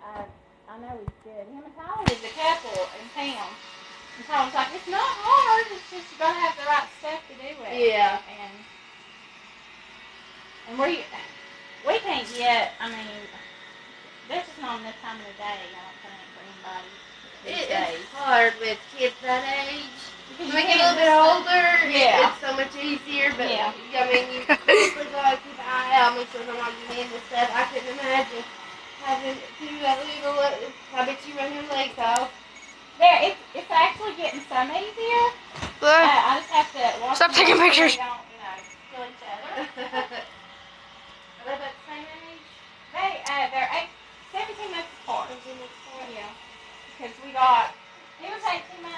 I know he's good. Him and Tyler is a couple in town. And Tyler's like, it's not hard. It's just you gotta have the right stuff to do it. Yeah. And we can't yet. I mean, there's just not enough time in the day. I don't think for anybody. It's hard with kids that age. When they get a little bit older, it's so much easier. But I mean, you constantly gotta keep an eye out, make sure they're not getting into stuff. I couldn't imagine having to do that little. I bet you run your legs off. There, it's actually getting some easier. I just have to watch. Stop taking pictures. So they don't, kill each other. Are they about the same age? They're 17 months apart. Yeah. Because he was 18 months.